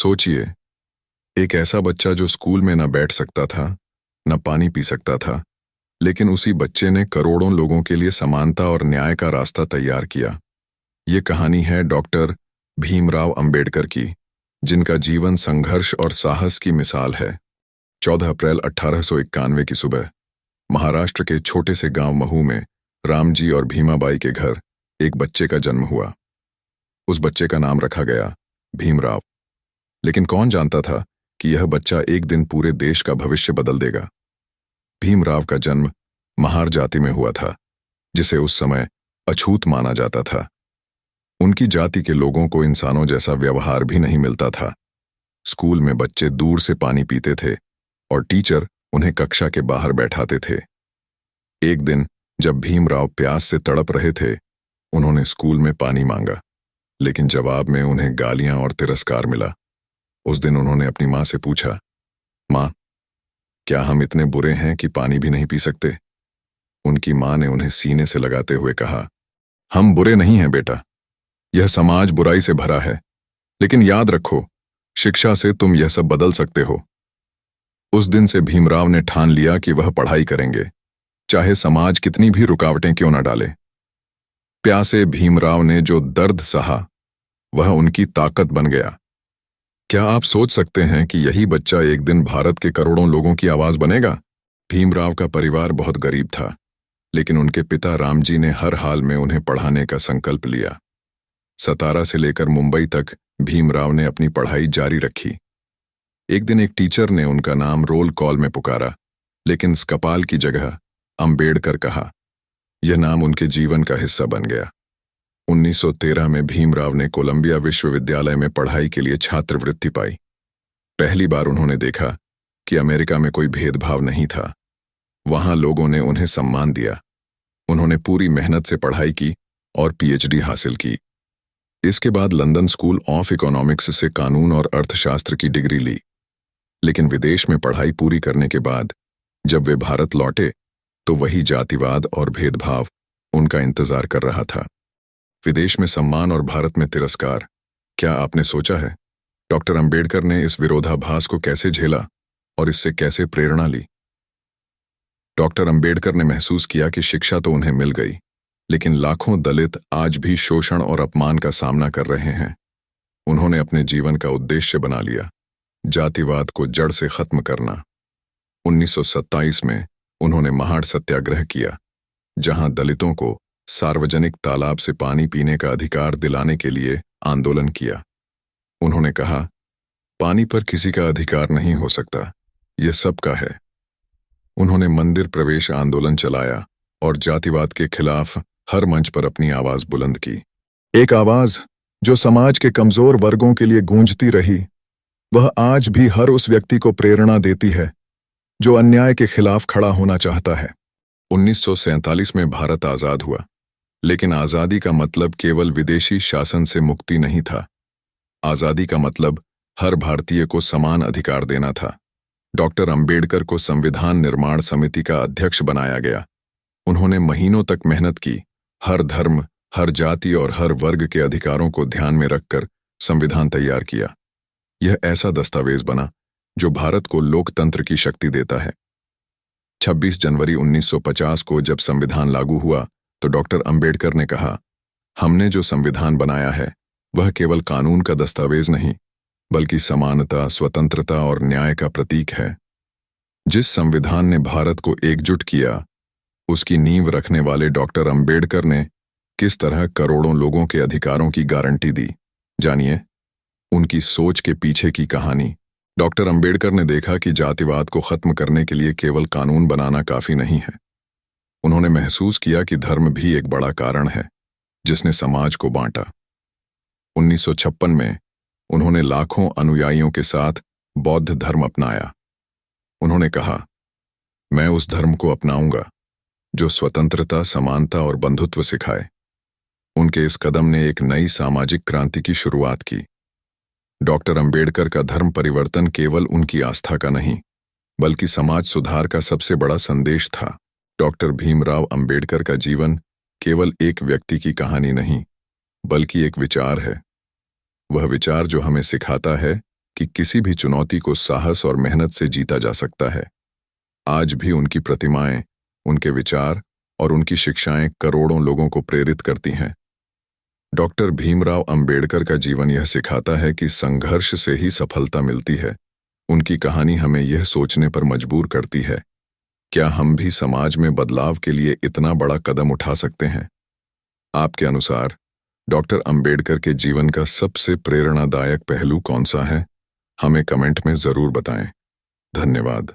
सोचिए, एक ऐसा बच्चा जो स्कूल में न बैठ सकता था, न पानी पी सकता था, लेकिन उसी बच्चे ने करोड़ों लोगों के लिए समानता और न्याय का रास्ता तैयार किया। ये कहानी है डॉक्टर भीमराव अंबेडकर की, जिनका जीवन संघर्ष और साहस की मिसाल है। 14 अप्रैल 1891 की सुबह महाराष्ट्र के छोटे से गांव महू में रामजी और भीमाबाई के घर एक बच्चे का जन्म हुआ। उस बच्चे का नाम रखा गया भीमराव। लेकिन कौन जानता था कि यह बच्चा एक दिन पूरे देश का भविष्य बदल देगा। भीमराव का जन्म महार जाति में हुआ था, जिसे उस समय अछूत माना जाता था। उनकी जाति के लोगों को इंसानों जैसा व्यवहार भी नहीं मिलता था। स्कूल में बच्चे दूर से पानी पीते थे और टीचर उन्हें कक्षा के बाहर बैठाते थे। एक दिन जब भीमराव प्यास से तड़प रहे थे, उन्होंने स्कूल में पानी मांगा, लेकिन जवाब में उन्हें गालियां और तिरस्कार मिला। उस दिन उन्होंने अपनी मां से पूछा, मां, क्या हम इतने बुरे हैं कि पानी भी नहीं पी सकते? उनकी मां ने उन्हें सीने से लगाते हुए कहा, हम बुरे नहीं हैं बेटा, यह समाज बुराई से भरा है, लेकिन याद रखो, शिक्षा से तुम यह सब बदल सकते हो। उस दिन से भीमराव ने ठान लिया कि वह पढ़ाई करेंगे, चाहे समाज कितनी भी रुकावटें क्यों न डाले। प्यासे भीमराव ने जो दर्द सहा, वह उनकी ताकत बन गया। क्या आप सोच सकते हैं कि यही बच्चा एक दिन भारत के करोड़ों लोगों की आवाज बनेगा? भीमराव का परिवार बहुत गरीब था, लेकिन उनके पिता रामजी ने हर हाल में उन्हें पढ़ाने का संकल्प लिया। सतारा से लेकर मुंबई तक भीमराव ने अपनी पढ़ाई जारी रखी। एक दिन एक टीचर ने उनका नाम रोल कॉल में पुकारा, लेकिन स्कपाल की जगह अंबेडकर कहा। यह नाम उनके जीवन का हिस्सा बन गया। 1913 में भीमराव ने कोलंबिया विश्वविद्यालय में पढ़ाई के लिए छात्रवृत्ति पाई। पहली बार उन्होंने देखा कि अमेरिका में कोई भेदभाव नहीं था। वहां लोगों ने उन्हें सम्मान दिया। उन्होंने पूरी मेहनत से पढ़ाई की और पीएचडी हासिल की। इसके बाद लंदन स्कूल ऑफ इकोनॉमिक्स से कानून और अर्थशास्त्र की डिग्री ली। लेकिन विदेश में पढ़ाई पूरी करने के बाद जब वे भारत लौटे, तो वही जातिवाद और भेदभाव उनका इंतजार कर रहा था। विदेश में सम्मान और भारत में तिरस्कार। क्या आपने सोचा है डॉक्टर अंबेडकर ने इस विरोधाभास को कैसे झेला और इससे कैसे प्रेरणा ली? डॉक्टर अंबेडकर ने महसूस किया कि शिक्षा तो उन्हें मिल गई, लेकिन लाखों दलित आज भी शोषण और अपमान का सामना कर रहे हैं। उन्होंने अपने जीवन का उद्देश्य बना लिया, जातिवाद को जड़ से खत्म करना। 1927 में उन्होंने महाड़ सत्याग्रह किया, जहां दलितों को सार्वजनिक तालाब से पानी पीने का अधिकार दिलाने के लिए आंदोलन किया। उन्होंने कहा, पानी पर किसी का अधिकार नहीं हो सकता, यह सबका है। उन्होंने मंदिर प्रवेश आंदोलन चलाया और जातिवाद के खिलाफ हर मंच पर अपनी आवाज बुलंद की। एक आवाज जो समाज के कमजोर वर्गों के लिए गूंजती रही। वह आज भी हर उस व्यक्ति को प्रेरणा देती है जो अन्याय के खिलाफ खड़ा होना चाहता है। 1947 में भारत आजाद हुआ, लेकिन आजादी का मतलब केवल विदेशी शासन से मुक्ति नहीं था। आजादी का मतलब हर भारतीय को समान अधिकार देना था। डॉक्टर अंबेडकर को संविधान निर्माण समिति का अध्यक्ष बनाया गया। उन्होंने महीनों तक मेहनत की, हर धर्म, हर जाति और हर वर्ग के अधिकारों को ध्यान में रखकर संविधान तैयार किया। यह ऐसा दस्तावेज बना जो भारत को लोकतंत्र की शक्ति देता है। 26 जनवरी 1950 को जब संविधान लागू हुआ, तो डॉक्टर अंबेडकर ने कहा, हमने जो संविधान बनाया है वह केवल कानून का दस्तावेज नहीं, बल्कि समानता, स्वतंत्रता और न्याय का प्रतीक है। जिस संविधान ने भारत को एकजुट किया, उसकी नींव रखने वाले डॉक्टर अंबेडकर ने किस तरह करोड़ों लोगों के अधिकारों की गारंटी दी। जानिए उनकी सोच के पीछे की कहानी। डॉक्टर अंबेडकर ने देखा कि जातिवाद को खत्म करने के लिए केवल कानून बनाना काफी नहीं है। उन्होंने महसूस किया कि धर्म भी एक बड़ा कारण है जिसने समाज को बांटा। 1956 में उन्होंने लाखों अनुयायियों के साथ बौद्ध धर्म अपनाया। उन्होंने कहा, मैं उस धर्म को अपनाऊंगा जो स्वतंत्रता, समानता और बंधुत्व सिखाए। उनके इस कदम ने एक नई सामाजिक क्रांति की शुरुआत की। डॉक्टर अंबेडकर का धर्म परिवर्तन केवल उनकी आस्था का नहीं, बल्कि समाज सुधार का सबसे बड़ा संदेश था। डॉक्टर भीमराव अंबेडकर का जीवन केवल एक व्यक्ति की कहानी नहीं, बल्कि एक विचार है। वह विचार जो हमें सिखाता है कि किसी भी चुनौती को साहस और मेहनत से जीता जा सकता है। आज भी उनकी प्रतिमाएं, उनके विचार और उनकी शिक्षाएं करोड़ों लोगों को प्रेरित करती हैं। डॉक्टर भीमराव अंबेडकर का जीवन यह सिखाता है कि संघर्ष से ही सफलता मिलती है। उनकी कहानी हमें यह सोचने पर मजबूर करती है, क्या हम भी समाज में बदलाव के लिए इतना बड़ा कदम उठा सकते हैं? आपके अनुसार डॉक्टर अंबेडकर के जीवन का सबसे प्रेरणादायक पहलू कौन सा है? हमें कमेंट में जरूर बताएं। धन्यवाद।